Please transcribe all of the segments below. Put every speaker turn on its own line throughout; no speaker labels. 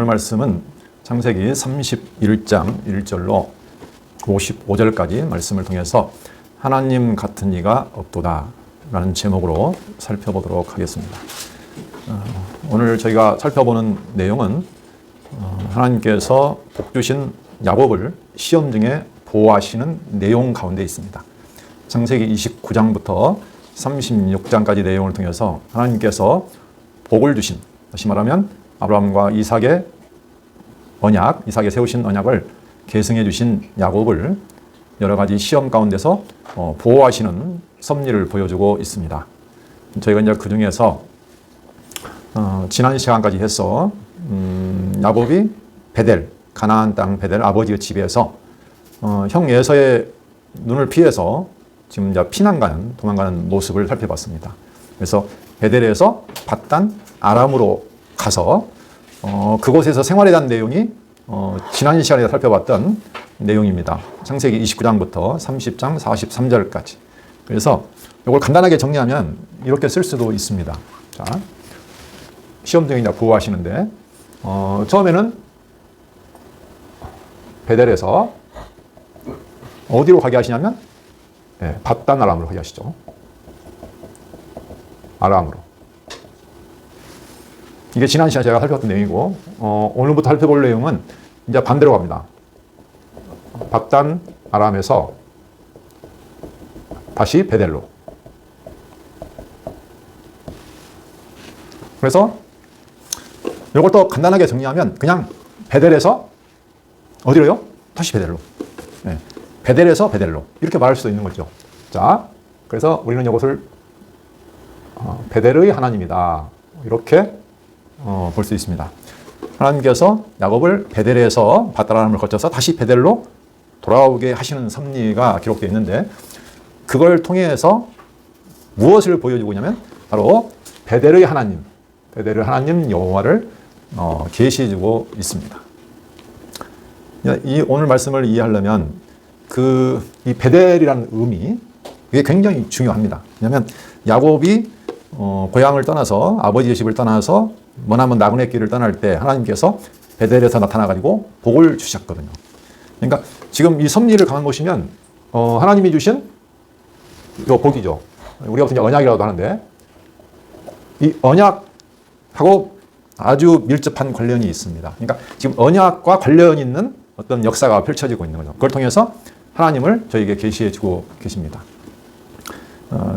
말씀은 창세기 31장 1절로 55절까지 말씀을 통해서 하나님 같은 이가 없도다 라는 제목으로 살펴보도록 하겠습니다. 오늘 저희가 살펴보는 내용은 하나님께서 복 주신 야곱을 시험 중에 보호하시는 내용 가운데 있습니다. 창세기 29장부터 36장까지 내용을 통해서 하나님께서 복을 주신, 다시 말하면 아브라함과 이삭의 언약, 이삭에 세우신 언약을 계승해 주신 야곱을 여러 가지 시험 가운데서 보호하시는 섭리를 보여주고 있습니다. 저희가 이제 그 중에서 지난 시간까지 해서 야곱이 베델, 가나안 땅 베델 아버지의 집에서 형 에서의 눈을 피해서 지금 이제 도망가는 모습을 살펴봤습니다. 그래서 베델에서 밧단 아람으로 가서 그곳에서 생활에 대한 내용이 지난 시간에 살펴봤던 내용입니다. 창세기 29장부터 30장 43절까지. 그래서 이걸 간단하게 정리하면 이렇게 쓸 수도 있습니다. 자, 시험 중에 보호하시는데 처음에는 베델에서 어디로 가게 하시냐면 밧단 아람으로 가게 하시죠. 아람으로. 이게 지난 시간에 제가 살펴봤던 내용이고 오늘부터 살펴볼 내용은 이제 반대로 갑니다. 밧단 아람에서 다시 베델로. 그래서 이걸 또 간단하게 정리하면 그냥 베델에서 어디로요? 다시 베델로. 베델에서 베델로 이렇게 말할 수도 있는 거죠. 자, 그래서 우리는 이것을 베델의 하나님이다 이렇게 볼 수 있습니다. 하나님께서 야곱을 베델에서 밧단 아람을 거쳐서 다시 베델로 돌아오게 하시는 섭리가 기록되어 있는데 그걸 통해서 무엇을 보여주고 있냐면 바로 베델의 하나님, 베델의 하나님 여호와를 계시해주고 있습니다. 이 오늘 말씀을 이해하려면 이 베델이라는 의미 이게 굉장히 중요합니다. 왜냐하면 야곱이 고향을 떠나서 아버지의 집을 떠나서 머나먼 나그네 길을 떠날 때 하나님께서 베델에서 나타나가지고 복을 주셨거든요. 그러니까 지금 이 섭리를 가만 보시면 하나님이 주신 이 복이죠. 우리가 보통 언약이라고 하는데 이 언약하고 아주 밀접한 관련이 있습니다. 그러니까 지금 언약과 관련 있는 어떤 역사가 펼쳐지고 있는 거죠. 그걸 통해서 하나님을 저에게 계시해 주고 계십니다.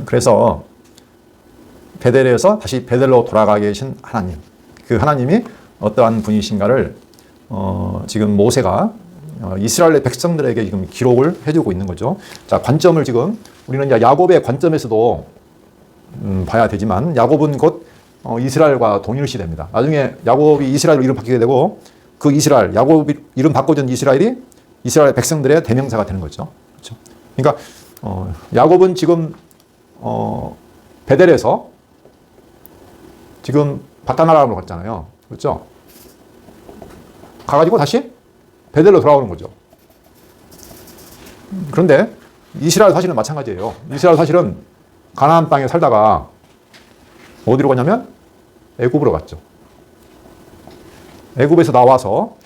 그래서 베델에서 다시 베델로 돌아가게 계신 하나님, 그 하나님이 어떠한 분이신가를 지금 모세가 이스라엘의 백성들에게 지금 기록을 해주고 있는 거죠. 자, 관점을 지금 우리는 이제 야곱의 관점에서도 봐야 되지만 야곱은 곧 이스라엘과 동일시됩니다. 나중에 야곱이 이스라엘로 이름 바뀌게 되고 그 이스라엘, 야곱이 이름 바꿔준 이스라엘이 이스라엘 백성들의 대명사가 되는 거죠. 그렇죠? 그러니까 야곱은 지금 베델에서 지금 밧단 아람으로 갔잖아요. 그렇죠? 가가지고 다시 베델로 돌아오는 거죠. 그런데 이스라엘 사실은 마찬가지예요. 이스라엘 사실은 가나안 땅에 살다가 어디로 가냐면 애굽으로 갔죠. 애굽에서 나와서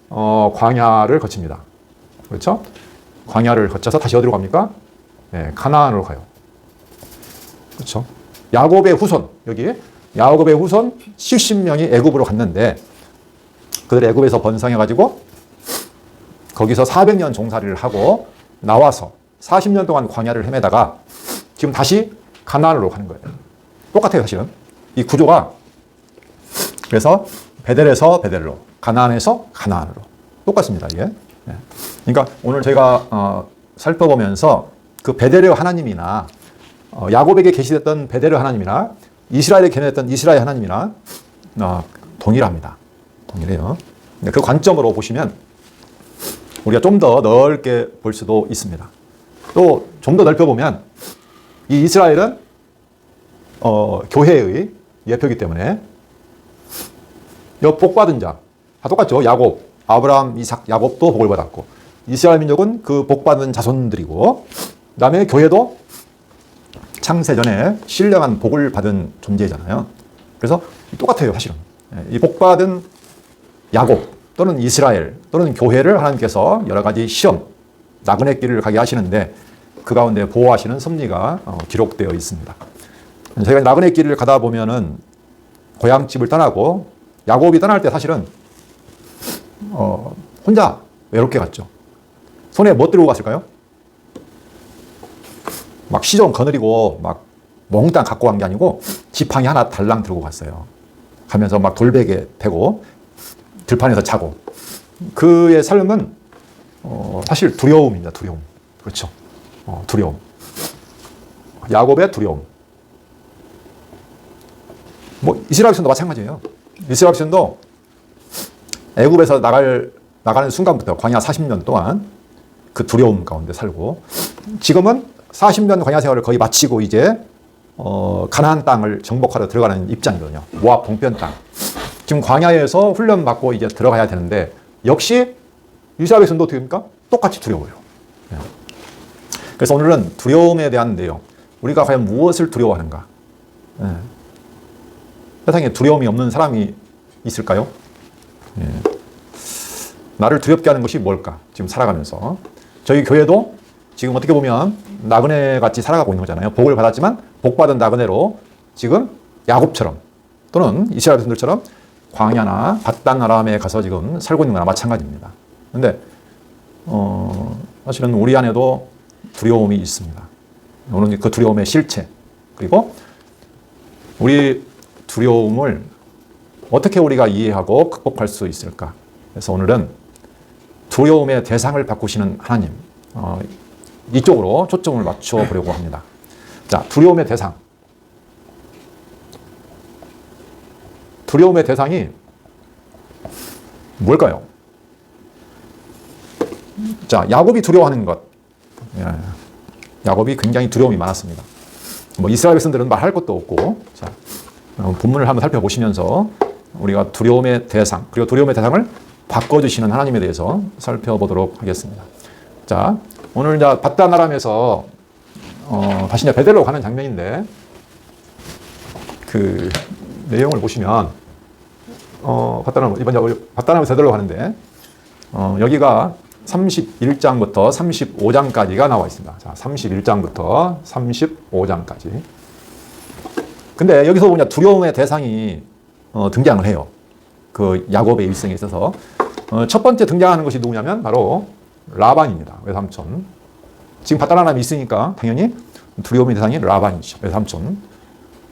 광야를 거칩니다. 그렇죠? 광야를 거쳐서 다시 어디로 갑니까? 가나안으로 가요. 그렇죠? 야곱의 후손, 여기 야곱의 후손 70명이 애굽으로 갔는데 그들 애굽에서 번성해가지고 거기서 400년 종살이를 하고 나와서 40년 동안 광야를 헤매다가 지금 다시 가나안으로 가는 거예요. 똑같아요, 사실은. 이 구조가. 그래서 베델에서 베델로, 가나안에서 가나안으로. 똑같습니다, 이게. 그러니까 오늘 저희가 살펴보면서 그 베델의 하나님이나 야곱에게 계시됐던 베델의 하나님이나 이스라엘에 계시됐던 이스라엘 하나님이나 동일합니다. 동일해요. 그 관점으로 보시면 우리가 좀 더 넓게 볼 수도 있습니다. 또 좀 더 넓혀보면 이 이스라엘은 교회의 예표이기 때문에 이 복받은 자 다 똑같죠. 야곱, 아브라함, 이삭, 야곱도 복을 받았고 이스라엘 민족은 그 복받은 자손들이고 그 다음에 교회도 창세전에 신령한 복을 받은 존재잖아요. 그래서 똑같아요, 사실은. 이 복받은 야곱 또는 이스라엘 또는 교회를 하나님께서 여러 가지 시험, 나그네 길을 가게 하시는데 그 가운데 보호하시는 섭리가 기록되어 있습니다. 저희가 나그네 길을 가다 보면은 고향집을 떠나고 야곱이 떠날 때 사실은 혼자 외롭게 갔죠. 손에 뭐 들고 갔을까요? 막 시종 거느리고 막 몽땅 갖고 간 게 아니고 지팡이 하나 달랑 들고 갔어요. 가면서 막 돌베개 패고 들판에서 자고. 그의 삶은 사실 두려움입니다. 두려움. 그렇죠. 두려움. 야곱의 두려움. 뭐 이스라엘 백성도 마찬가지예요. 이스라엘 백성도 애굽에서 나가는 순간부터 광야 40년 동안 그 두려움 가운데 살고, 지금은 40년 광야 생활을 거의 마치고 이제 가나안 땅을 정복하러 들어가는 입장이거든요. 모압 동편 땅. 지금 광야에서 훈련받고 이제 들어가야 되는데 역시 이스라엘 백성도 어떻게 됩니까? 똑같이 두려워요. 그래서 오늘은 두려움에 대한 내용, 우리가 과연 무엇을 두려워하는가? 세상에 두려움이 없는 사람이 있을까요? 나를 두렵게 하는 것이 뭘까? 지금 살아가면서 저희 교회도 지금 어떻게 보면 나그네 같이 살아가고 있는 거잖아요. 복을 받았지만 복받은 나그네로 지금 야곱처럼 또는 이스라엘 백성들처럼 광야나 바단 아람에 가서 지금 살고 있는 거나 마찬가지입니다. 그런데 사실은 우리 안에도 두려움이 있습니다. 오늘 그 두려움의 실체, 그리고 우리 두려움을 어떻게 우리가 이해하고 극복할 수 있을까? 그래서 오늘은 두려움의 대상을 바꾸시는 하나님, 이쪽으로 초점을 맞춰 보려고 합니다. 자, 두려움의 대상. 두려움의 대상이 뭘까요? 자, 야곱이 두려워하는 것. 야곱이 굉장히 두려움이 많았습니다. 뭐 이스라엘 백성들은 말할 것도 없고. 자, 본문을 한번 살펴보시면서 우리가 두려움의 대상, 그리고 두려움의 대상을 바꿔주시는 하나님에 대해서 살펴보도록 하겠습니다. 자, 오늘 이제 바단 아람에서 다시 이제 베델로 가는 장면인데, 그 내용을 보시면 바단 아람에서 베델로 가는데 여기가 31장부터 35장까지가 나와 있습니다. 자, 31장부터 35장까지. 근데 여기서 보면 두려움의 대상이 등장을 해요. 그 야곱의 일생에 있어서 첫 번째 등장하는 것이 누구냐면 바로 라반입니다. 외삼촌. 지금 바단 아람이 있으니까 당연히 두려움의 대상이 라반이죠. 외삼촌.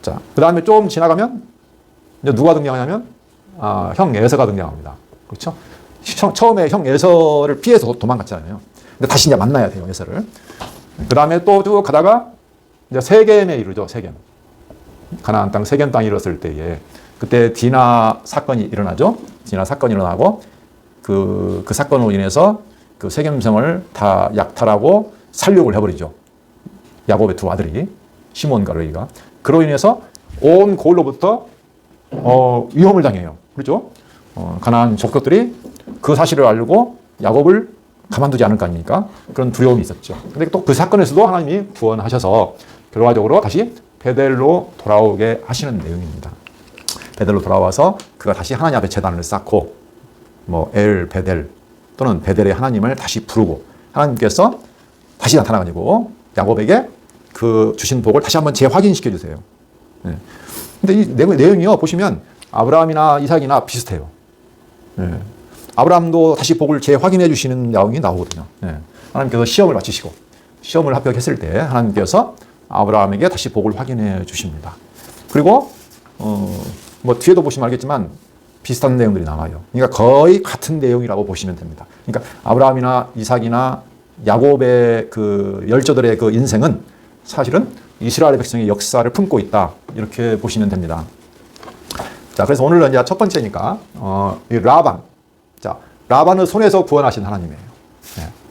자, 그 다음에 좀 지나가면 이제 누가 등장하냐면 형 에서가 등장합니다. 그렇죠? 처음에 형 에서를 피해서 도망갔잖아요. 근데 다시 이제 만나야 돼요, 에서를. 그 다음에 또 쭉 가다가 이제 세겜에 이르죠, 세겜. 가나안 땅 세겜 땅이 이뤘을 때에 그때 디나 사건이 일어나죠. 디나 사건이 일어나고 그 사건으로 인해서 그 세겜성을 다 약탈하고 살육을 해버리죠. 야곱의 두 아들이 시몬과 르이가. 그로 인해서 온 고을로부터 위험을 당해요. 그렇죠? 가나안 족속들이 그 사실을 알고 야곱을 가만두지 않을 거 아닙니까? 그런 두려움이 있었죠. 근데 또 그 사건에서도 하나님이 구원하셔서 결과적으로 다시 베델로 돌아오게 하시는 내용입니다. 베델로 돌아와서 그가 다시 하나님 앞에 제단을 쌓고 뭐 엘 베델 또는 베델의 하나님을 다시 부르고 하나님께서 다시 나타나가지고 야곱에게 그 주신 복을 다시 한번 재확인시켜 주세요. 근데 이 내용이요 보시면 아브라함이나 이삭이나 비슷해요. 아브라함도 다시 복을 재확인해 주시는 내용이 나오거든요. 하나님께서 시험을 마치시고 시험을 합격했을 때 하나님께서 아브라함에게 다시 복을 확인해 주십니다. 그리고 뭐 뒤에도 보시면 알겠지만 비슷한 내용들이 나와요. 그러니까 거의 같은 내용이라고 보시면 됩니다. 그러니까 아브라함이나 이삭이나 야곱의 그 열조들의 그 인생은 사실은 이스라엘 백성의 역사를 품고 있다, 이렇게 보시면 됩니다. 자, 그래서 오늘은 이제 첫 번째니까 이 라반. 자, 라반을 손에서 구원하신 하나님이에요.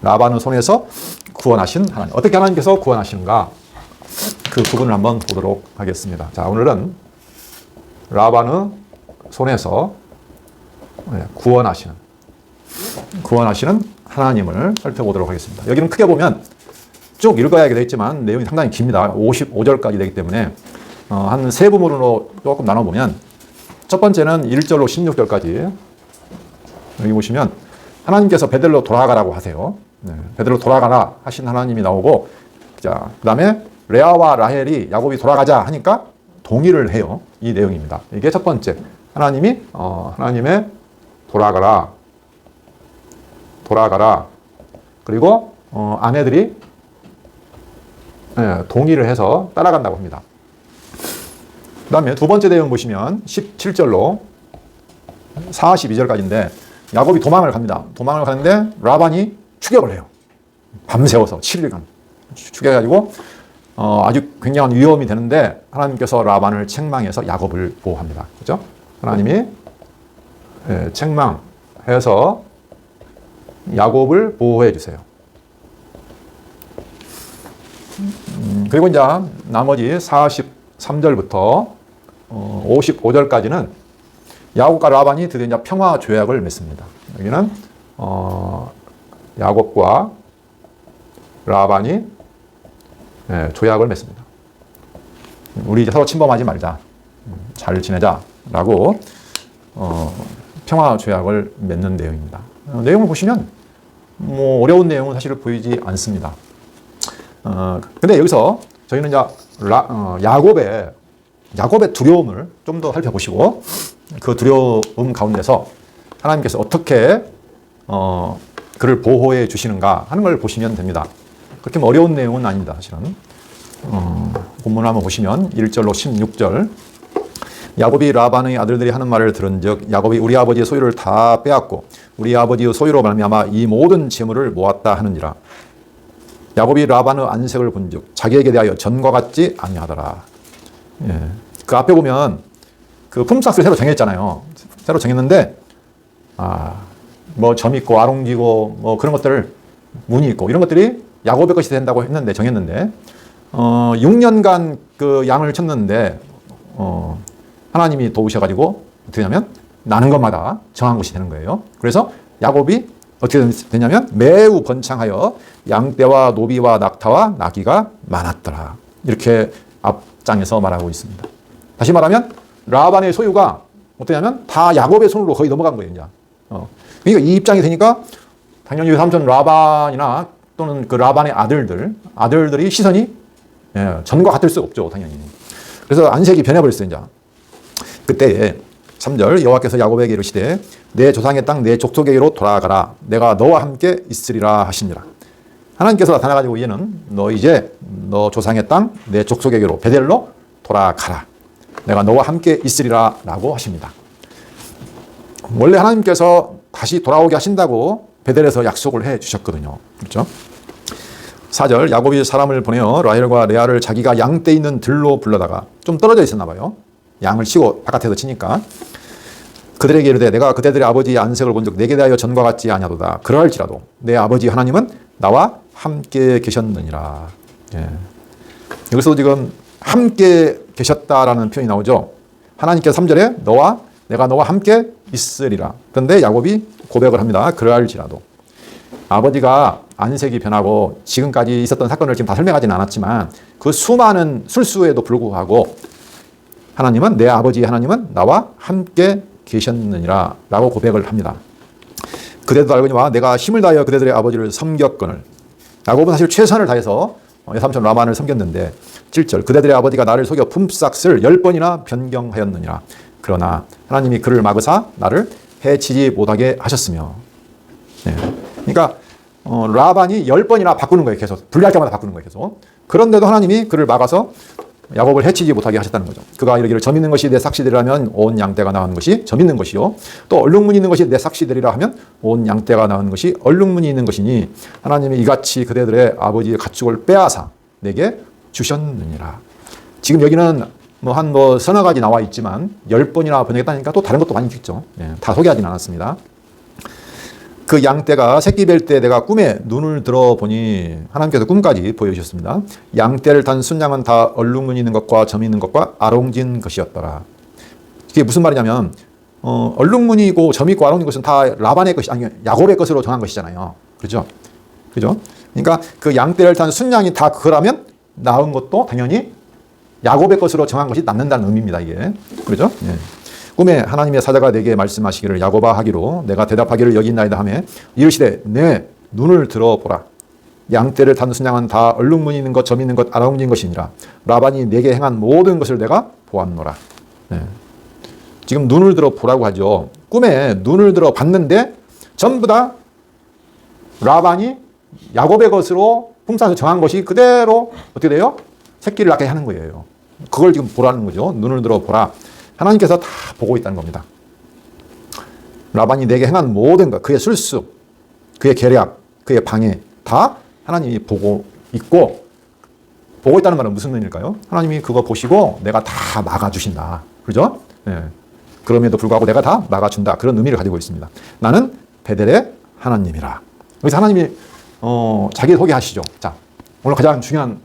라반을 손에서 구원하신 하나님. 어떻게 하나님께서 구원하시는가? 그 부분을 한번 보도록 하겠습니다. 자, 오늘은 라반의 손에서 구원하시는 하나님을 살펴보도록 하겠습니다. 여기는 크게 보면 쭉 읽어야 되겠지만 내용이 상당히 깁니다. 55절까지 되기 때문에 한 세 부분으로 조금 나눠보면 첫 번째는 1절로 16절까지, 여기 보시면 하나님께서 베델로 돌아가라고 하세요. 네, 베델로 돌아가라 하신 하나님이 나오고, 자, 그 다음에 레아와 라헬이 야곱이 돌아가자 하니까 동의를 해요. 이 내용입니다. 이게 첫 번째. 하나님이 하나님의 돌아가라. 그리고 아내들이 동의를 해서 따라간다고 합니다. 그 다음에 두 번째 내용 보시면 17절로 42절까지인데 야곱이 도망을 갑니다. 도망을 가는데 라반이 추격을 해요. 밤새워서 7일간 추격해가지고 아주 굉장한 위험이 되는데 하나님께서 라반을 책망해서 야곱을 보호합니다. 그죠? 하나님이 책망해서 야곱을 보호해 주세요. 그리고 이제 나머지 43절부터 55절까지는 야곱과 라반이 드디어 이제 평화 조약을 맺습니다. 여기는 야곱과 라반이 조약을 맺습니다. 우리 이제 서로 침범하지 말자, 잘 지내자라고 평화 조약을 맺는 내용입니다. 내용을 보시면 뭐 어려운 내용은 사실 보이지 않습니다. 근데 여기서 저희는 이제 야곱의 두려움을 좀 더 살펴보시고 그 두려움 가운데서 하나님께서 어떻게 그를 보호해 주시는가 하는 걸 보시면 됩니다. 그렇게 어려운 내용은 아닙니다. 사실은 본문을 한번 보시면 1절로 16절 야곱이 라반의 아들들이 하는 말을 들은즉 야곱이 우리 아버지의 소유를 다 빼앗고 우리 아버지의 소유로 말미암아 이 모든 재물을 모았다 하느니라. 야곱이 라반의 안색을 본즉 자기에게 대하여 전과 같지 아니하더라. 예. 그 앞에 보면 그 품삯을 새로 정했잖아요. 새로 정했는데 뭐 점 있고 아롱지고 뭐 그런 것들 문이 있고 이런 것들이 야곱의 것이 된다고 했는데 정했는데 6년간 그 양을 쳤는데 하나님이 도우셔가지고 어떻게 되냐면 나는 것마다 정한 것이 되는 거예요. 그래서 야곱이 어떻게 되냐면 매우 번창하여 양떼와 노비와 낙타와 나귀가 많았더라. 이렇게 앞장에서 말하고 있습니다. 다시 말하면 라반의 소유가 어떠냐면 다 야곱의 손으로 거의 넘어간 거예요. 이제. 그러니까 이 입장이 되니까 당연히 삼촌 라반이나 또는 그 라반의 아들들이 시선이 전과 같을 수 없죠. 당연히. 그래서 안색이 변해버렸어요. 이제. 그때 3절 여호와께서 야곱에게 이르시되 내 조상의 땅 내 족속에게로 돌아가라. 내가 너와 함께 있으리라 하시니라. 하나님께서 나타나가지고 이제는 너 조상의 땅 내 족속에게로 베델로 돌아가라. 내가 너와 함께 있으리라 라고 하십니다. 원래 하나님께서 다시 돌아오게 하신다고 베델에서 약속을 해 주셨거든요. 그렇죠? 4절 야곱이 사람을 보내어 라헬과 레아를 자기가 양떼 있는 들로 불러다가 좀 떨어져 있었나 봐요. 양을 치고 바깥에서 치니까 그들에게 이르되 내가 그대들의 아버지의 안색을 본즉 내게 대하여 전과 같지 아니하도다. 그러할지라도 내 아버지 하나님은 나와 함께 계셨느니라. 예. 여기서 지금 함께 계셨다라는 표현이 나오죠. 하나님께서 3절에 내가 너와 함께 있으리라. 그런데 야곱이 고백을 합니다. 그러할지라도. 아버지가 안색이 변하고 지금까지 있었던 사건을 지금 다 설명하지는 않았지만 그 수많은 술수에도 불구하고 하나님은 내 아버지 하나님은 나와 함께 계셨느니라 라고 고백을 합니다. 그대도 알거니와 내가 힘을 다하여 그대들의 아버지를 섬겼거늘. 야곱은 사실 최선을 다해서 외삼촌 라반을 섬겼는데 7절 그대들의 아버지가 나를 속여 품삯을 10번이나 변경하였느니라. 그러나 하나님이 그를 막으사 나를 해치지 못하게 하셨으며. 네. 그러니까 라반이 10번이나 바꾸는 거예요. 계속 분리할 때마다 바꾸는 거예요. 계속. 그런데도 하나님이 그를 막아서 야곱을 해치지 못하게 하셨다는 거죠. 그가 이르기를 점 있는 것이 내 삭시되리라면 온 양떼가 나오는 것이 점 있는 것이요 또 얼룩무늬 있는 것이 내 삭시되리라 하면 온 양떼가 나오는 것이 얼룩무늬 있는 것이니 하나님이 이같이 그대들의 아버지의 가축을 빼앗아 내게 주셨느니라. 지금 여기는 한 서너 가지 나와 있지만 10번이나 번역했다니까 또 다른 것도 많이 있겠죠. 예, 다 소개하진 않았습니다. 그 양떼가 새끼 뵐 때 내가 꿈에 눈을 들어보니 하나님께서 꿈까지 보여주셨습니다. 양떼를 탄 순양은 다 얼룩무늬 있는 것과 점이 있는 것과 아롱진 것이었더라. 이게 무슨 말이냐면 얼룩무늬고 점이 있고 아롱진 것은 다 라반의 것이 아니 야곱의 것으로 정한 것이잖아요. 그렇죠? 그죠? 그러니까 그 양떼를 탄 순양이 다 그거라면 낳은 것도 당연히 야곱의 것으로 정한 것이 낳는다는 의미입니다. 이게 그렇죠? 예. 꿈에 하나님의 사자가 내게 말씀하시기를 야곱아 하기로 내가 대답하기를 여기 있나이다 하며 이르시되 내 눈을 들어보라. 양떼를 탄 순양은 다 얼룩무늬 있는 것, 점 있는 것, 아랑움직인 것이니라. 라반이 내게 행한 모든 것을 내가 보았노라. 네. 지금 눈을 들어 보라고 하죠. 꿈에 눈을 들어 봤는데 전부 다 라반이 야곱의 것으로 풍산에서 정한 것이 그대로 어떻게 돼요? 새끼를 낳게 하는 거예요. 그걸 지금 보라는 거죠. 눈을 들어 보라. 하나님께서 다 보고 있다는 겁니다. 라반이 내게 행한 모든 것, 그의 술수, 그의 계략, 그의 방해 다 하나님이 보고 있고, 보고 있다는 말은 무슨 의미일까요? 하나님이 그거 보시고 내가 다 막아주신다. 그죠? 네. 그럼에도 불구하고 내가 다 막아준다. 그런 의미를 가지고 있습니다. 나는 베델의 하나님이라. 여기서 하나님이 자기 소개하시죠. 자, 오늘 가장 중요한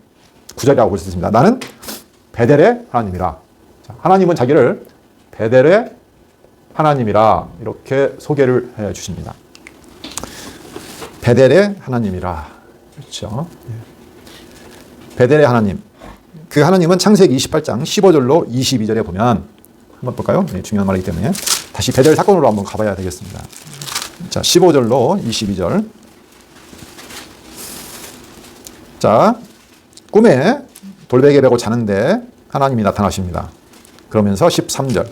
구절이라고 볼 수 있습니다. 나는 베델의 하나님이라. 자, 하나님은 자기를 베델의 하나님이라 이렇게 소개를 해 주십니다. 베델의 하나님이라. 그렇죠. 베델의 하나님. 그 하나님은 창세기 28장 15절로 22절에 보면 한번 볼까요? 네, 중요한 말이기 때문에 다시 베델 사건으로 한번 가봐야 되겠습니다. 자, 15절로 22절. 자, 꿈에 돌베개 베고 자는데 하나님이 나타나십니다. 그러면서 13절.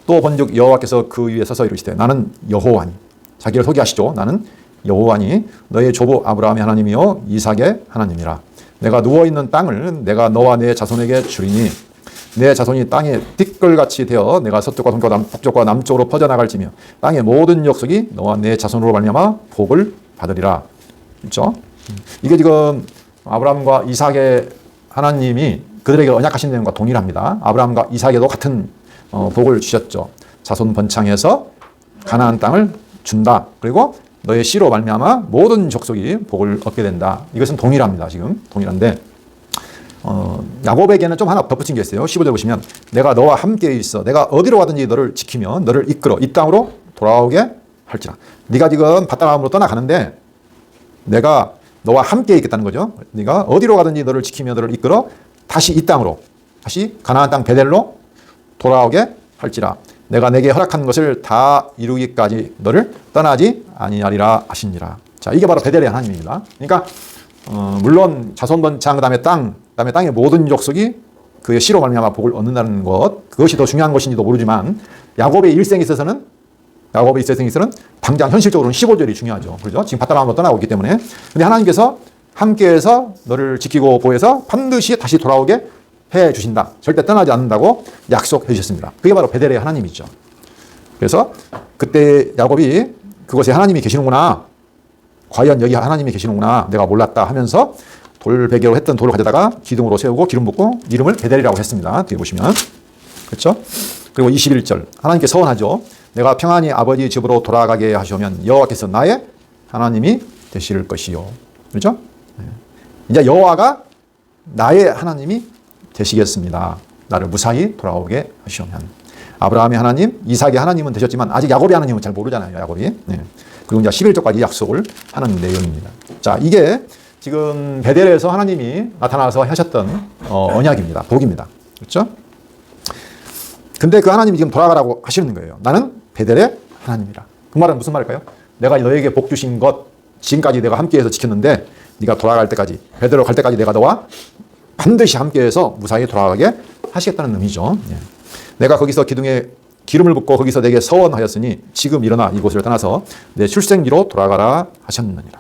또 본즉 여호와께서 그 위에 서서 이르시되 나는 여호와니. 자기를 소개하시죠. 나는 여호와니 너의 조부 아브라함의 하나님이요 이삭의 하나님이라. 내가 누워있는 땅을 내가 너와 내 자손에게 주리니 내 자손이 땅에 띠끌같이 되어 내가 서쪽과 동쪽과 북쪽과 남쪽으로 퍼져나갈지며 땅의 모든 족속이 너와 내 자손으로 말미암아 복을 받으리라. 그렇죠? 이게 지금 아브라함과 이삭의 하나님이 그들에게 언약하신 내용과 동일합니다. 아브라함과 이삭에도 같은 복을 주셨죠. 자손 번창해서 가나안 땅을 준다. 그리고 너의 씨로 말미암아 모든 족속이 복을 얻게 된다. 이것은 동일합니다. 지금 동일한데 야곱에게는 좀 하나 덧붙인 게 있어요. 15절 보시면 내가 너와 함께 있어 내가 어디로 가든지 너를 지키며 너를 이끌어 이 땅으로 돌아오게 할지라. 네가 지금 바다람으로 떠나가는데 내가 너와 함께 있겠다는 거죠. 네가 어디로 가든지 너를 지키며 너를 이끌어 다시 이 땅으로 다시 가나안 땅 베델로 돌아오게 할지라. 내가 내게 허락한 것을 다 이루기까지 너를 떠나지 아니하리라 하시니라. 자, 이게 바로 베델의 하나님입니다. 그러니까 물론 자손 번창 그다음에 땅의 모든 족속이 그의 씨로 말미암아 복을 얻는다는 것, 그것이 더 중요한 것인지도 모르지만 야곱의 일생에 있어서는 당장 현실적으로는 15절이 중요하죠. 그렇죠? 지금 바다람으로 떠나고 있기 때문에. 근데 하나님께서 함께해서 너를 지키고 보호해서 반드시 다시 돌아오게 해 주신다. 절대 떠나지 않는다고 약속해 주셨습니다. 그게 바로 베델의 하나님이죠. 그래서 그때 야곱이 그곳에 하나님이 계시는구나. 과연 여기 하나님이 계시는구나. 내가 몰랐다 하면서 돌베개로 했던 돌을 가져다가 기둥으로 세우고 기름 붓고 이름을 베델이라고 했습니다. 뒤에 보시면. 그렇죠? 그리고 21절. 하나님께 서원하죠. 내가 평안히 아버지 집으로 돌아가게 하시면 여호와께서 나의 하나님이 되실 것이요. 그렇죠? 이제 여호와가 나의 하나님이 되시겠습니다. 나를 무사히 돌아오게 하시오면. 아브라함의 하나님, 이삭의 하나님은 되셨지만 아직 야곱의 하나님은 잘 모르잖아요. 야곱이. 네. 그리고 이제 11절까지 약속을 하는 내용입니다. 자, 이게 지금 베델에서 하나님이 나타나서 하셨던 언약입니다. 복입니다. 그렇죠? 근데 그 하나님이 지금 돌아가라고 하시는 거예요. 나는 베델의 하나님이라. 그 말은 무슨 말일까요? 내가 너에게 복 주신 것 지금까지 내가 함께해서 지켰는데 네가 돌아갈 때까지 베델로 갈 때까지 내가 너와 반드시 함께해서 무사히 돌아가게 하시겠다는 의미죠. 예. 내가 거기서 기둥에 기름을 붓고 거기서 내게 서원하였으니 지금 일어나 이곳을 떠나서 내 출생지로 돌아가라 하셨느니라.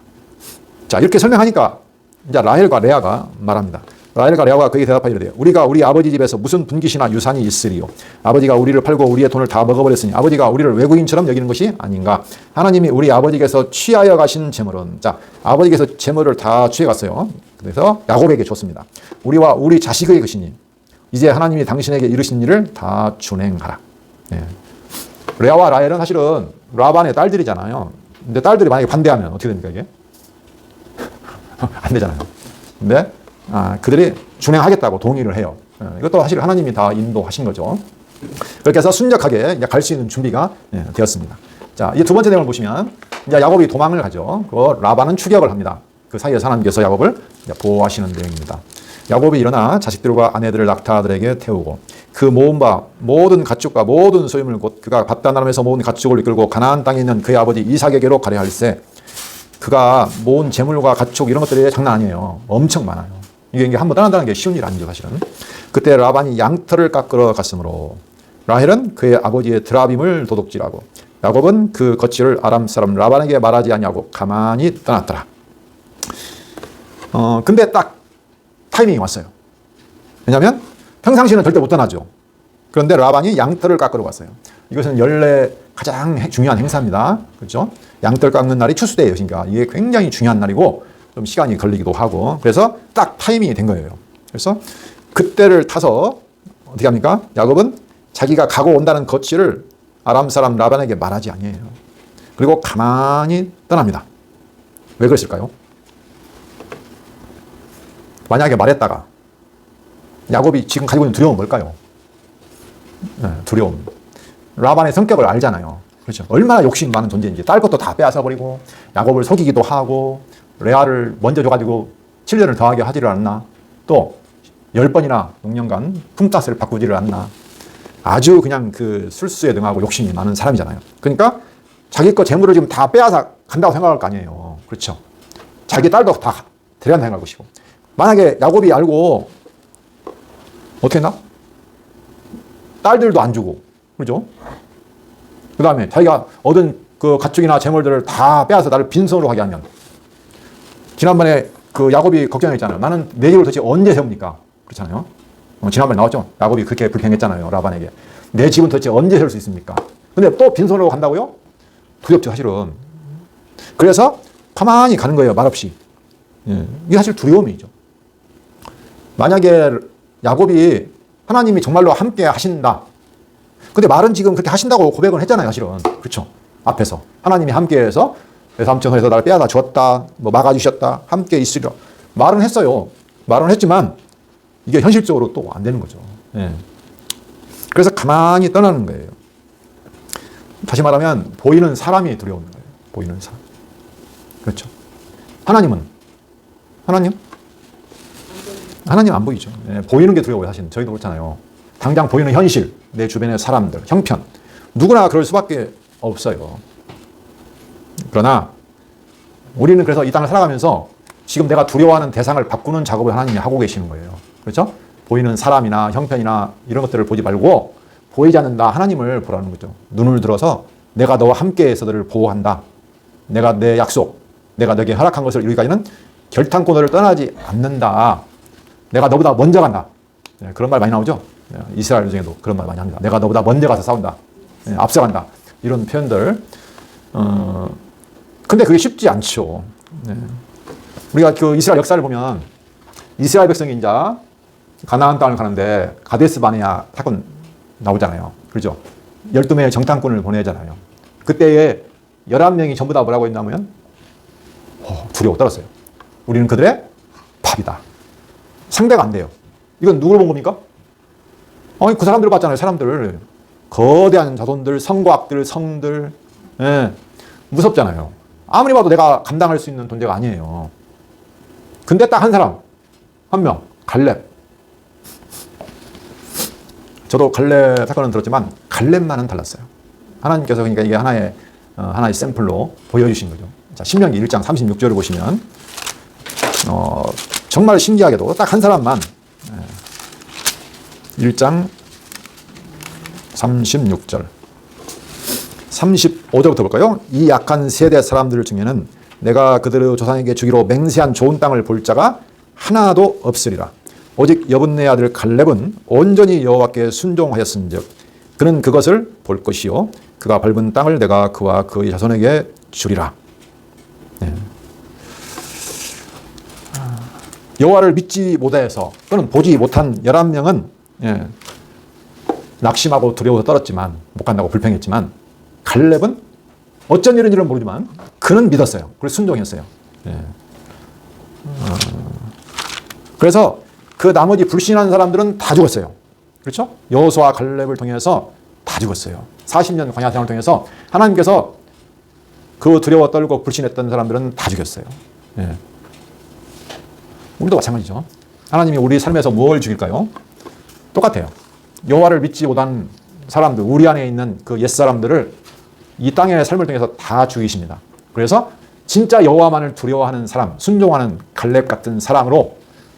자, 이렇게 설명하니까 이제 라헬과 레아가 말합니다. 라헬과 레아가 그에게 대답하이르되 우리가 우리 아버지 집에서 무슨 분깃이나 유산이 있으리요. 아버지가 우리를 팔고 우리의 돈을 다 먹어버렸으니 아버지가 우리를 외국인처럼 여기는 것이 아닌가. 하나님이 우리 아버지께서 취하여 가신 재물은, 자, 아버지께서 재물을 다 취해갔어요. 그래서 야곱에게 줬습니다. 우리와 우리 자식의 것이니 이제 하나님이 당신에게 이르신 일을 다 준행하라. 네. 레아와 라헬은 사실은 라반의 딸들이잖아요. 근데 딸들이 만약에 반대하면 어떻게 됩니까 이게? 안 되잖아요. 근데 그들이 준행하겠다고 동의를 해요. 이것도 사실 하나님이 다 인도하신 거죠. 그렇게 해서 순적하게 갈 수 있는 준비가 되었습니다. 자, 이 두 번째 내용을 보시면 이제 야곱이 도망을 가죠. 그 라반은 추격을 합니다. 그 사이에서 하나님께서 야곱을 보호하시는 내용입니다. 야곱이 일어나 자식들과 아내들을 낙타들에게 태우고 그 모은 바 모든 가축과 모든 소유물 곧 그가 받다 나름에서 모은 가축을 이끌고 가나안 땅에 있는 그의 아버지 이삭에게로 가려 할세. 그가 모은 재물과 가축 이런 것들이 장난 아니에요. 엄청 많아요. 이게 한번 떠난다는 게 쉬운 일 아니죠, 사실은. 그때 라반이 양털을 깎으러 갔으므로 라헬은 그의 아버지의 드라빔을 도둑질하고 야곱은 그 거취를 아람 사람 라반에게 말하지 아니하고 가만히 떠났더라. 근데 딱 타이밍이 왔어요. 왜냐하면 평상시는 절대 못 떠나죠. 그런데 라반이 양털을 깎으러 갔어요. 이것은 연례 가장 중요한 행사입니다. 그렇죠? 양털 깎는 날이 추수대예요. 그러니까 이게 굉장히 중요한 날이고 좀 시간이 걸리기도 하고 그래서 딱 타이밍이 된 거예요. 그래서 그때를 타서 어떻게 합니까? 야곱은 자기가 가고 온다는 거취를 아람 사람 라반에게 말하지 아니에요. 그리고 가만히 떠납니다. 왜 그랬을까요? 만약에 말했다가 야곱이 지금 가지고 있는 두려움은 뭘까요? 네, 두려움. 라반의 성격을 알잖아요. 그렇죠? 얼마나 욕심 많은 존재인지. 딸 것도 다 빼앗아 버리고 야곱을 속이기도 하고 레아를 먼저 줘가지고 7년을 더하게 하지를 않나. 또 10번이나 6년간 품삯을 바꾸지를 않나. 아주 그냥 그 술수에 등하고 욕심이 많은 사람이잖아요. 그러니까 자기 거 재물을 지금 다 빼앗아 간다고 생각할 거 아니에요. 그렇죠? 자기 딸도 다 데려간다 생각할 것이고. 만약에 야곱이 알고 어떻게 했나? 딸들도 안 주고, 그렇죠? 그 다음에 자기가 얻은 그 가축이나 재물들을 다 빼앗아 나를 빈손으로 가게 하면, 지난번에 그 야곱이 걱정했잖아요. 나는 내 집을 도대체 언제 세웁니까? 그렇잖아요. 지난번에 나왔죠. 야곱이 그렇게 불평했잖아요. 라반에게. 내 집은 도대체 언제 세울 수 있습니까? 근데 또 빈손으로 간다고요? 두렵죠, 사실은. 그래서 가만히 가는 거예요. 말없이. 예. 이게 사실 두려움이죠. 만약에 야곱이 하나님이 정말로 함께 하신다. 근데 말은 지금 그렇게 하신다고 고백을 했잖아요, 사실은. 그렇죠. 앞에서. 하나님이 함께 해서 외삼촌에서 나를 빼앗아 주었다. 뭐 막아주셨다. 함께 있으려. 말은 했어요. 말은 했지만 이게 현실적으로 또 안 되는 거죠. 예. 그래서 가만히 떠나는 거예요. 다시 말하면 보이는 사람이 두려운 거예요. 보이는 사람. 그렇죠. 하나님은? 하나님 안 보이죠. 예, 보이는 게 두려워요. 사실 저희도 그렇잖아요. 당장 보이는 현실, 내 주변의 사람들, 형편, 누구나 그럴 수밖에 없어요. 그러나 우리는 그래서 이 땅을 살아가면서 지금 내가 두려워하는 대상을 바꾸는 작업을 하나님이 하고 계시는 거예요. 그렇죠? 보이는 사람이나 형편이나 이런 것들을 보지 말고 보이지 않는 나 하나님을 보라는 거죠. 눈을 들어서 내가 너와 함께해서 너를 보호한다. 내가 내 약속, 내가 너에게 허락한 것을 이루기까지는 결탄코 너를 떠나지 않는다. 내가 너보다 먼저 간다. 네, 그런 말 많이 나오죠. 네, 이스라엘 중에도 그런 말 많이 합니다. 내가 너보다 먼저 가서 싸운다. 네, 앞서간다. 이런 표현들. 근데 그게 쉽지 않죠. 네. 우리가 그 이스라엘 역사를 보면 이스라엘 백성이 이제 가나안 땅을 가는데 가데스 바네아 사건 나오잖아요. 그렇죠? 12명의 정탐꾼을 보내잖아요. 그때에 11명이 전부 다 뭐라고 했냐면 두려워 떨었어요. 우리는 그들의 밥이다. 상대가 안 돼요. 이건 누구를 본 겁니까? 그 사람들 봤잖아요. 사람들. 거대한 자손들, 성곽들, 성들. 예, 무섭잖아요. 아무리 봐도 내가 감당할 수 있는 존재가 아니에요. 근데 딱 한 사람, 한 명, 갈렙. 저도 갈렙 사건은 들었지만 갈렙만은 달랐어요. 하나님께서 그러니까 이게 하나의 샘플로 보여주신 거죠. 자, 신명기 1장 36절을 보시면 정말 신기하게도 딱 한 사람만 1장 36절 35절부터 볼까요? 이 약한 세대 사람들 중에는 내가 그들의 조상에게 주기로 맹세한 좋은 땅을 볼 자가 하나도 없으리라. 오직 여분네 아들 갈렙은 온전히 여호와께 순종하였은즉 그는 그것을 볼 것이요 그가 밟은 땅을 내가 그와 그의 자손에게 주리라. 네. 여호와를 믿지 못해서 또는 보지 못한 11명은 낙심하고 두려워서 떨었지만 못 간다고 불평했지만 갈렙은 어쩐 일인지는 모르지만 그는 믿었어요. 그래서 순종했어요. 그래서 그 나머지 불신한 사람들은 다 죽었어요. 그렇죠? 여호수아 갈렙을 통해서 다 죽었어요. 40년 광야 생활을 통해서 하나님께서 그 두려워 떨고 불신했던 사람들은 다 죽였어요. 우리도 마찬가지죠. 하나님이 우리 삶에서 무엇을 죽일까요? 똑같아요. 여호와를 믿지 못한 사람들, 우리 안에 있는 그 옛사람들을 이 땅의 삶을 통해서 다 죽이십니다. 그래서 진짜 여호와만을 두려워하는 사람, 순종하는 갈렙 같은 사람으로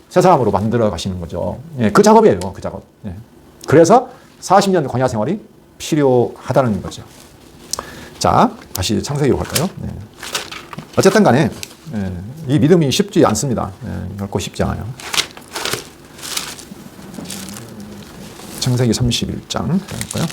새 사람으로 만들어 가시는 거죠. 예, 그 작업이에요. 그 작업. 예. 그래서 40년 광야 생활이 필요하다는 거죠. 자, 다시 창세기로 갈까요? 예. 어쨌든 간에 이 믿음이 쉽지 않습니다. 결코 쉽지 않아요. 창세기 31장 볼까요?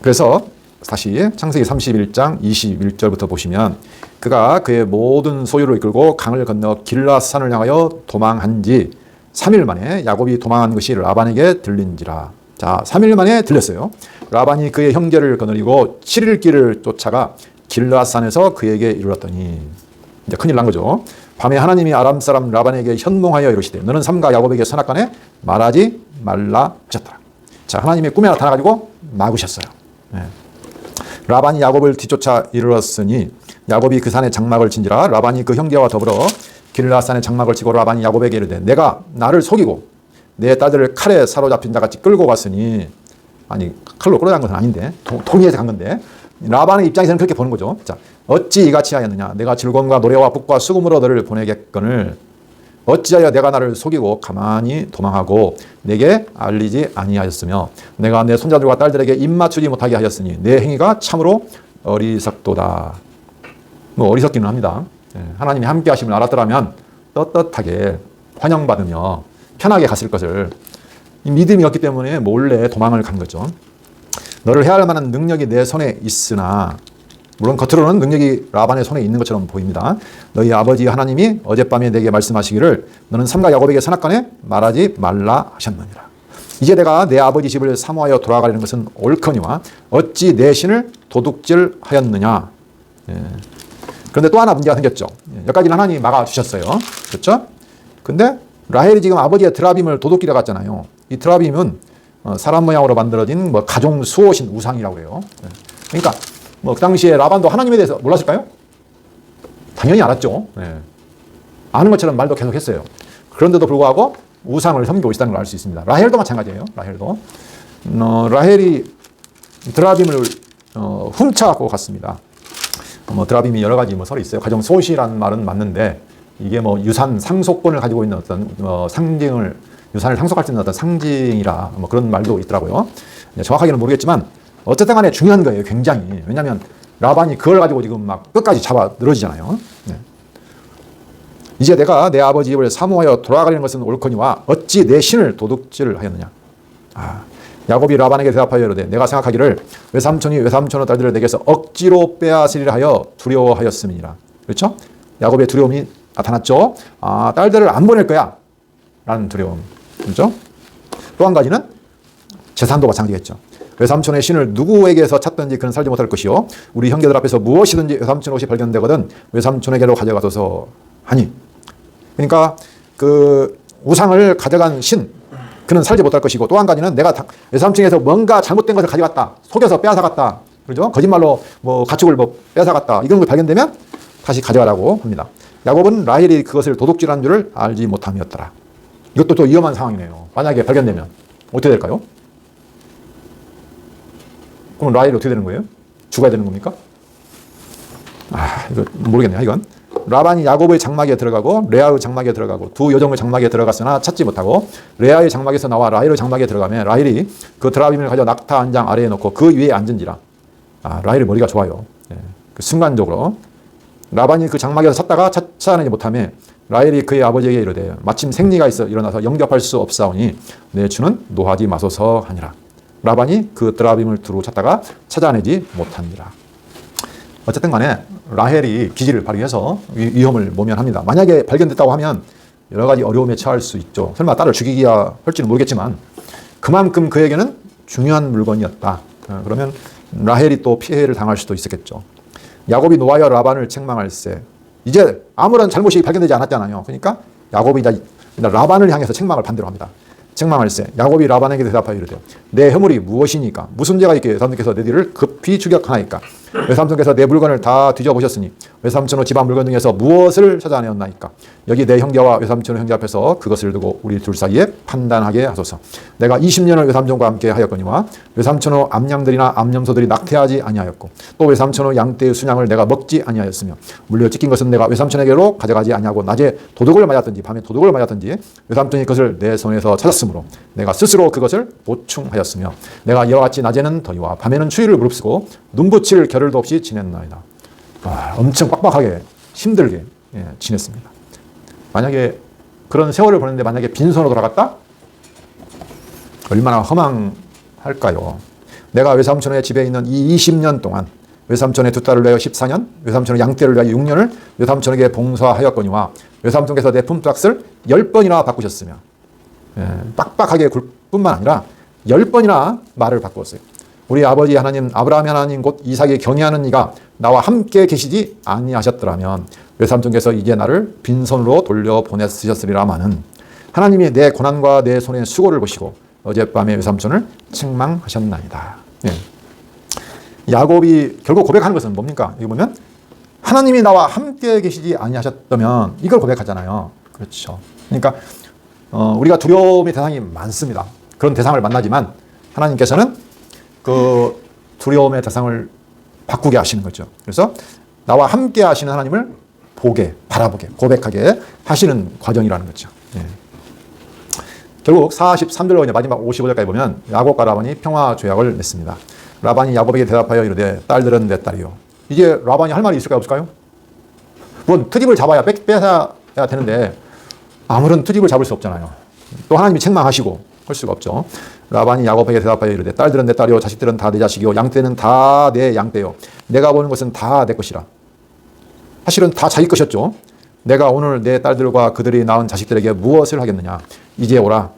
그래서 다시 창세기 31장 21절부터 보시면 그가 그의 모든 소유를 이끌고 강을 건너 길라산을 향하여 도망한 지 3일 만에 야곱이 도망한 것이 라반에게 들린지라. 자, 3일 만에 들렸어요. 라반이 그의 형제를 거느리고 7일 길을 쫓아가 길라산에서 그에게 이르렀더니 이제 큰일 난 거죠. 밤에 하나님이 아람 사람 라반에게 현몽하여 이르시되 너는 삼가 야곱에게 선악간에 말하지 말라 하셨더라. 자, 하나님이 꿈에 나타나가지고 막으셨어요. 네. 라반이 야곱을 뒤쫓아 이르렀으니 야곱이 그 산에 장막을 친지라. 라반이 그 형제와 더불어 길라산에 장막을 치고 라반이 야곱에게 이르되 내가 나를 속이고 내 딸들을 칼에 사로잡힌 자같이 끌고 갔으니, 아니 칼로 끌어간 것은 아닌데 동의해서 간 건데 라반의 입장에서는 그렇게 보는 거죠. 자, 어찌 이같이 하였느냐. 내가 즐거움과 노래와 북과 수금으로 너를 보내겠거늘 어찌하여 내가 나를 속이고 가만히 도망하고 내게 알리지 아니하였으며 내가 내 손자들과 딸들에게 입 맞추지 못하게 하였으니 내 행위가 참으로 어리석도다. 뭐 어리석기는 합니다. 하나님이 함께 하심을 알았더라면 떳떳하게 환영받으며 편하게 갔을 것을, 이 믿음이 없기 때문에 몰래 도망을 간 거죠. 너를 해할 만한 능력이 내 손에 있으나, 물론 겉으로는 능력이 라반의 손에 있는 것처럼 보입니다. 너희 아버지 하나님이 어젯밤에 내게 말씀하시기를 너는 삼가 야곱에게 선악간에 말하지 말라 하셨느니라. 이제 내가 내 아버지 집을 사모하여 돌아가려는 것은 옳거니와 어찌 내 신을 도둑질하였느냐. 그런데 또 하나 문제가 생겼죠. 여기까지는 하나님이 막아주셨어요. 그렇죠? 근데 라헬이 지금 아버지의 드라빔을 도둑질해 갔잖아요. 이 드라빔은 사람 모양으로 만들어진 뭐 가종 수호신 우상이라고 해요. 그러니까 뭐 그 당시에 라반도 하나님에 대해서 몰랐을까요? 당연히 알았죠. 아는 것처럼 말도 계속 했어요. 그런데도 불구하고 우상을 섬기고 있다는 걸 알 수 있습니다. 라헬도 마찬가지예요. 라헬도. 라헬이 드라빔을 훔쳐갖고 갔습니다. 뭐 드라빔이 여러 가지 뭐 설이 있어요. 가정 소시라는 말은 맞는데 이게 뭐 유산 상속권을 가지고 있는 어떤 상징을, 유산을 상속할 수 있는 어떤 상징이라 뭐 그런 말도 있더라고요. 정확하게는 모르겠지만 어쨌든 간에 중요한 거예요. 굉장히. 왜냐하면 라반이 그걸 가지고 지금 막 끝까지 잡아 늘어지잖아요. 이제 내가 내 아버지 집을 사모하여 돌아가려는 것은 옳거니와 어찌 내 신을 도둑질하였느냐. 야곱이 라반에게 대답하여 이르되 내가 생각하기를 외삼촌이 외삼촌의 딸들을 내게서 억지로 빼앗으리라 하여 두려워하였음이니라. 그렇죠? 야곱의 두려움이 나타났죠. 딸들을 안 보낼 거야 라는 두려움. 그렇죠? 또 한 가지는 재산도 마찬가지겠죠. 외삼촌의 신을 누구에게서 찾든지 그는 살지 못할 것이요 우리 형제들 앞에서 무엇이든지 외삼촌 옷이 발견되거든 외삼촌에게로 가져가소서 하니. 그러니까 그 우상을 가져간 신, 그는 살지 못할 것이고, 또 한 가지는 내가 외삼촌에서 뭔가 잘못된 것을 가져갔다, 속여서 빼앗아갔다, 그렇죠? 거짓말로 뭐 가축을 뭐 빼앗아갔다, 이런 걸 발견되면 다시 가져가라고 합니다. 야곱은 라헬이 그것을 도둑질한 줄을 알지 못함이었더라. 이것도 또 위험한 상황이네요. 만약에 발견되면 어떻게 될까요? 그럼 라헬이 어떻게 되는 거예요? 죽어야 되는 겁니까? 이거 모르겠네요. 이건 라반이 야곱의 장막에 들어가고 레아의 장막에 들어가고 두 여종의 장막에 들어갔으나 찾지 못하고 레아의 장막에서 나와 라헬의 장막에 들어가면 라헬이 그 드라빔을 가져 낙타 한 장 아래에 놓고 그 위에 앉은지라. 라헬의 머리가 좋아요. 그 순간적으로 라반이 그 장막에서 찾다가 찾아내지 못하며 라헬이 그의 아버지에게 이르되 마침 생리가 있어 일어나서 영접할 수 없사오니 내 주는 노하지 마소서 하니라. 라반이 그 드라빔을 두루 찾다가 찾아내지 못하니라. 어쨌든 간에 라헬이 기지를 발휘해서 위험을 모면합니다. 만약에 발견됐다고 하면 여러 가지 어려움에 처할 수 있죠. 설마 딸을 죽이기야 할지는 모르겠지만 그만큼 그에게는 중요한 물건이었다. 그러면 라헬이 또 피해를 당할 수도 있었겠죠. 야곱이 노하여 라반을 책망할세. 이제 아무런 잘못이 발견되지 않았잖아요. 그러니까 야곱이 이제 라반을 향해서 책망을 반대로 합니다. 책망할세. 야곱이 라반에게 대답하여 이르되 내 허물이 무엇이니까? 무슨 죄가 있기에 외삼촌께서 내 뒤를 급히 추격하나이까? 외삼촌께서 내 물건을 다 뒤져보셨으니 외삼촌의 집안 물건 중에서 무엇을 찾아내었나이까? 여기 내 형제와 외삼촌의 형제 앞에서 그것을 두고 우리 둘 사이에 판단하게 하소서. 내가 20년을 외삼촌과 함께 하였거니와 외삼촌의 암양들이나 암염소들이 낙태하지 아니하였고 또 외삼촌의 양떼의 순양을 내가 먹지 아니하였으며 물려 찢긴 것은 내가 외삼촌에게로 가져가지 아니하고 낮에 도둑을 맞았든지 밤에 도둑을 맞았든지 외삼촌이 그것을 내 손에서 찾았으므로 내가 스스로 그것을 보충하였으며 내가 이와 같이 낮에는 더위와 밤에는 추위를 무릅쓰고 눈붙일 겨를도 없이 지냈나이다. 엄청 빡빡하게 힘들게 지냈습니다. 만약에 그런 세월을 보냈는데 만약에 빈손으로 돌아갔다? 얼마나 허망할까요? 내가 외삼촌의 집에 있는 이 20년 동안 외삼촌의 두 딸을 위하여 14년, 외삼촌의 양떼를 위하여 6년을 외삼촌에게 봉사하였거니와 외삼촌께서 내 품삯을 10번이나 바꾸셨으며 빡빡하게 굴 뿐만 아니라 10번이나 말을 바꾸었어요. 우리 아버지 하나님 아브라함의 하나님 곧 이삭이 경외하는 이가 나와 함께 계시지 아니하셨더라면 외삼촌께서 이제 나를 빈손으로 돌려보냈으셨으리라마는 하나님이 내 고난과 내 손의 수고를 보시고 어젯밤에 외삼촌을 책망하셨나이다. 야곱이 결국 고백하는 것은 뭡니까? 이거 보면 하나님이 나와 함께 계시지 아니하셨다면 이걸 고백하잖아요. 그렇죠. 그러니까 우리가 두려움의 대상이 많습니다. 그런 대상을 만나지만 하나님께서는 그 두려움의 대상을 바꾸게 하시는 거죠. 그래서 나와 함께 하시는 하나님을 보게, 바라보게, 고백하게 하시는 과정이라는 거죠. 결국 43절로 마지막 55절까지 보면 야곱과 라반이 평화 조약을 맺습니다. 라반이 야곱에게 대답하여 이르되 딸들은 내 딸이요. 이제 라반이 할 말이 있을까요, 없을까요? 물론 트집을 잡아야 뺏어야 되는데 아무런 트집을 잡을 수 없잖아요. 또 하나님이 책망하시고 할 수가 없죠. 라반이 야곱에게 대답하여 이르되 딸들은 내 딸이요 자식들은 다 내 자식이요 양떼는 다 내 양떼요 내가 보는 것은 다 내 것이라. 사실은 다 자기 것이었죠. 내가 오늘 내 딸들과 그들이 낳은 자식들에게 무엇을 하겠느냐. 이제 오라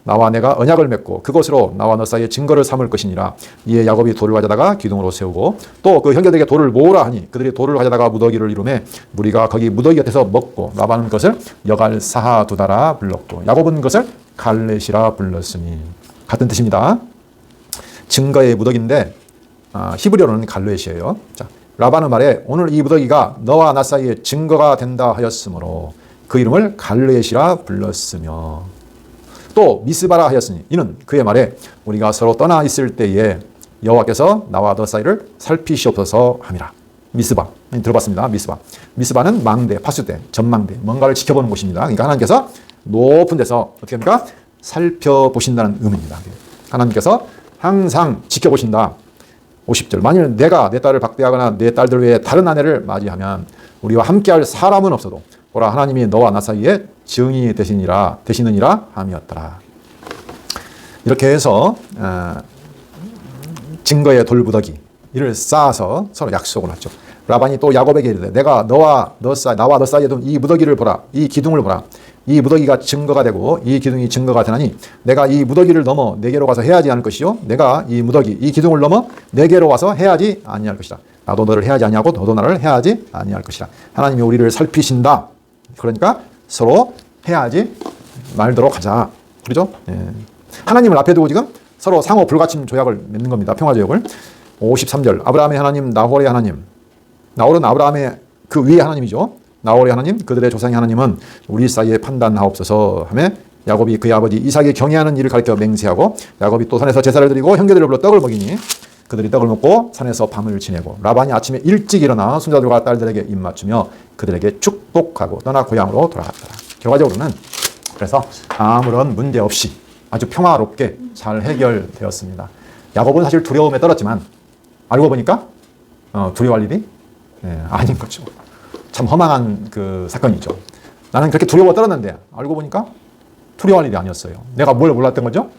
나와 내가 언약을 맺고 그것으로 나와 너 사이에 증거를 삼을 것이니라. 이에 야곱이 돌을 가져다가 기둥으로 세우고 또 그 형제들에게 돌을 모으라 하니 그들이 돌을 가져다가 무더기를 이루매 무리가 거기 무더기 곁에서 먹고 라반은 그것을 여갈 사하두다라 불렀고 야곱은 그것을 갈렛이라 불렀으니. 같은 뜻입니다. 증거의 무더기인데 히브리어로는 갈렛이에요. 자, 라반은 말에 오늘 이 무더기가 너와 나 사이에 증거가 된다 하였으므로 그 이름을 갈렛이라 불렀으며 또 미스바라 하였으니 이는 그의 말에 우리가 서로 떠나 있을 때에 여호와께서 나와 너 사이를 살피시옵소서 함이라. 미스바 들어봤습니다. 미스바는 망대, 파수대, 전망대, 뭔가를 지켜보는 곳입니다. 그러니까 하나님께서 높은 데서 어떻게 합니까? 살펴보신다는 의미입니다. 하나님께서 항상 지켜보신다. 50절 만일 내가 내 딸을 박대하거나 내 딸들 외에 다른 아내를 맞이하면 우리와 함께할 사람은 없어도 보라 하나님이 너와 나 사이에 증인이 되시느니라 함이었더라. 이렇게 해서 증거의 돌무더기 이를 쌓아서 서로 약속을 하죠. 라반이 또 야곱에게 이르되 내가 나와 너 사이에 둔 이 무더기를 보라. 이 기둥을 보라. 이 무더기가 증거가 되고 이 기둥이 증거가 되나니 내가 이 무더기를 넘어 내게로 가서 해하지 않을 것이요 내가 이 무더기 이 기둥을 넘어 내게로 와서 해하지 아니할 것이다. 나도 너를 해하지 아니하고 너도 나를 해하지 아니할 것이다. 하나님이 우리를 살피신다. 그러니까 서로 해하지 말도록 하자. 그렇죠? 하나님을 앞에 두고 지금 서로 상호 불가침 조약을 맺는 겁니다. 평화조약을. 53절 아브라함의 하나님 나홀의 하나님. 나홀은 아브라함의 그 위의 하나님이죠. 나홀의 하나님 그들의 조상의 하나님은 우리 사이에 판단하옵소서 하며 야곱이 그의 아버지 이삭이 경외하는 일을 가르쳐 맹세하고 야곱이 또 산에서 제사를 드리고 형제들을 불러 떡을 먹이니 그들이 떡을 먹고 산에서 밤을 지내고 라반이 아침에 일찍 일어나 손자들과 딸들에게 입맞추며 그들에게 축복하고 떠나 고향으로 돌아갔더라. 결과적으로는 그래서 아무런 문제 없이 아주 평화롭게 잘 해결되었습니다. 야곱은 사실 두려움에 떨었지만 알고 보니까 두려워할 일이 아닌 거죠. 참 허망한 그 사건이죠. 나는 그렇게 두려워 떨었는데 알고 보니까 두려워할 일이 아니었어요. 내가 뭘 몰랐던 거죠?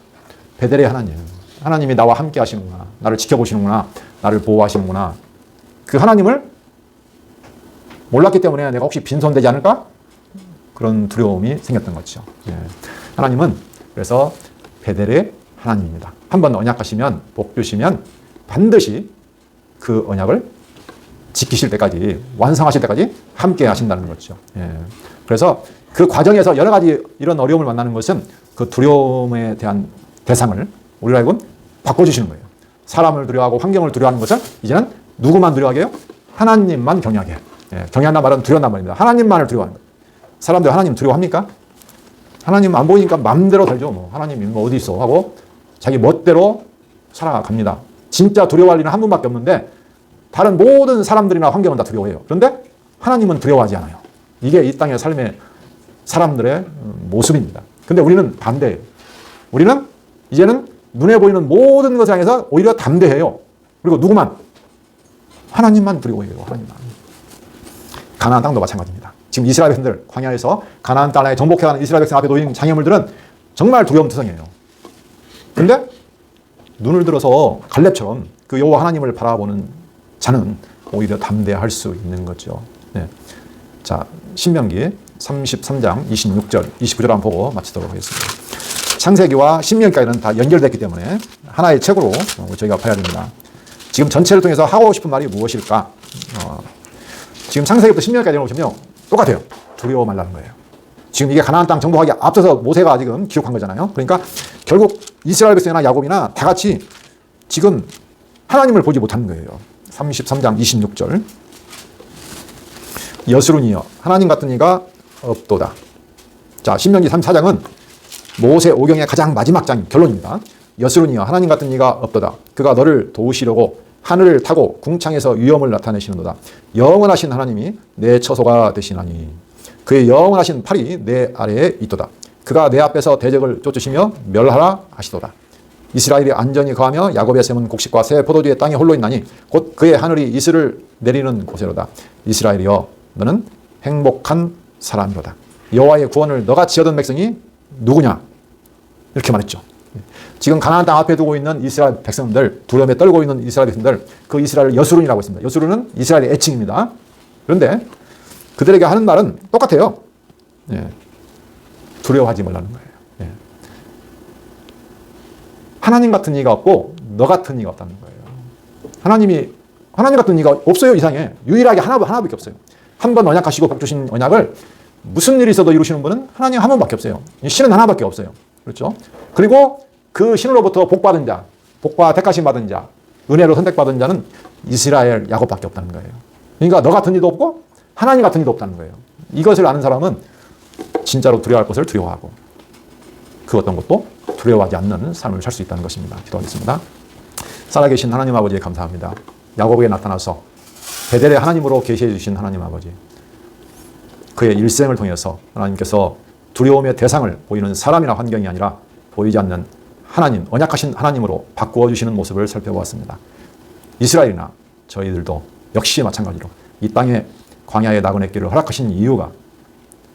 베델의 하나님. 하나님이 나와 함께 하시는구나. 나를 지켜보시는구나. 나를 보호하시는구나. 그 하나님을 몰랐기 때문에 내가 혹시 빈손되지 않을까? 그런 두려움이 생겼던 거죠. 하나님은 그래서 베델의 하나님입니다. 한번 언약하시면 복 주시면 반드시 그 언약을 지키실 때까지 완성하실 때까지 함께 하신다는 거죠. 그래서 그 과정에서 여러 가지 이런 어려움을 만나는 것은 그 두려움에 대한 대상을 우리가 알고 바꿔주시는 거예요. 사람을 두려워하고 환경을 두려워하는 것을 이제는 누구만 두려워하게 해요? 하나님만 경외하게. 예, 경외한다는 말은 두려운다는 말입니다. 하나님만을 두려워하는 거예요. 사람들 하나님 두려워합니까? 하나님 안 보이니까 마음대로 살죠. 뭐 하나님이 뭐 어디 있어 하고 자기 멋대로 살아갑니다. 진짜 두려워할 일은 한 분밖에 없는데 다른 모든 사람들이나 환경은 다 두려워해요. 그런데 하나님은 두려워하지 않아요. 이게 이 땅의 삶의 사람들의 모습입니다. 근데 우리는 반대예요. 우리는 이제는 눈에 보이는 모든 것을 향해서 오히려 담대해요. 그리고 누구만? 하나님만 두려워해요. 하나님만. 가나안 땅도 마찬가지입니다. 지금 이스라엘 백성들 광야에서 가나안 땅에 정복해가는 이스라엘 백성 앞에 놓인 장애물들은 정말 두려움투성이에요. 그런데 눈을 들어서 갈렙처럼 그 여호와 하나님을 바라보는 자는 오히려 담대할 수 있는 거죠. 네. 자, 신명기 33장 26절, 29절 한번 보고 마치도록 하겠습니다. 창세기와 신명기까지는 다 연결됐기 때문에 하나의 책으로 저희가 봐야 됩니다. 지금 전체를 통해서 하고 싶은 말이 무엇일까? 지금 창세기부터 신명기까지 보시면 똑같아요. 두려워 말라는 거예요. 지금 이게 가나안 땅 정복하기 앞서서 모세가 지금 기록한 거잖아요. 그러니까 결국 이스라엘 백성이나 야곱이나 다 같이 지금 하나님을 보지 못하는 거예요. 33장 26절. 여스룬이여 하나님 같은 이가 없도다. 자, 신명기 34장은 모세 오경의 가장 마지막 장 결론입니다. 여스룬이여 하나님 같은 이가 없도다. 그가 너를 도우시려고 하늘을 타고 궁창에서 위엄을 나타내시는도다. 영원하신 하나님이 내 처소가 되시나니 그의 영원하신 팔이 내 아래에 있도다. 그가 내 앞에서 대적을 쫓으시며 멸하라 하시도다. 이스라엘이 안전히 거하며 야곱의 샘은 곡식과 새 포도주의 땅에 홀로 있나니 곧 그의 하늘이 이슬을 내리는 곳이로다. 이스라엘이여 너는 행복한 사람이로다. 여호와의 구원을 너같이 얻은 백성이 누구냐? 이렇게 말했죠. 지금 가나안 땅 앞에 두고 있는 이스라엘 백성들, 두려움에 떨고 있는 이스라엘 백성들, 그 이스라엘 여수룬이라고 있습니다. 여수룬은 이스라엘의 애칭입니다. 그런데 그들에게 하는 말은 똑같아요. 예. 두려워하지 말라는 거예요. 예. 하나님 같은 이가 없고 너 같은 이가 없다는 거예요. 하나님 같은 이가 없어요. 이상해. 유일하게 하나밖에 없어요. 한 번 언약하시고 복 주신 언약을 무슨 일이 있어도 이루시는 분은 하나님 한 분밖에 없어요. 신은 하나밖에 없어요. 그렇죠? 그리고 그 신으로부터 복받은 자, 복과 택하심 받은 자, 은혜로 선택받은 자는 이스라엘 야곱밖에 없다는 거예요. 그러니까 너 같은 이도 없고 하나님 같은 이도 없다는 거예요. 이것을 아는 사람은 진짜로 두려워할 것을 두려워하고 그 어떤 것도 두려워하지 않는 삶을 살 수 있다는 것입니다. 기도하겠습니다. 살아계신 하나님 아버지 감사합니다. 야곱에게 나타나서 베델의 하나님으로 계시해 주신 하나님 아버지, 그의 일생을 통해서 하나님께서 두려움의 대상을 보이는 사람이나 환경이 아니라 보이지 않는 하나님, 언약하신 하나님으로 바꾸어 주시는 모습을 살펴보았습니다. 이스라엘이나 저희들도 역시 마찬가지로 이 땅에 광야의 나그네 길을 허락하신 이유가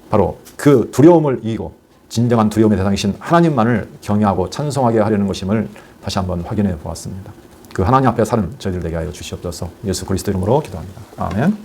바로 그 두려움을 이기고 진정한 두려움의 대상이신 하나님만을 경외하고 찬송하게 하려는 것임을 다시 한번 확인해 보았습니다. 그 하나님 앞에 사는 저희들 되게 하여 주시옵소서. 예수 그리스도 이름으로 기도합니다. 아멘.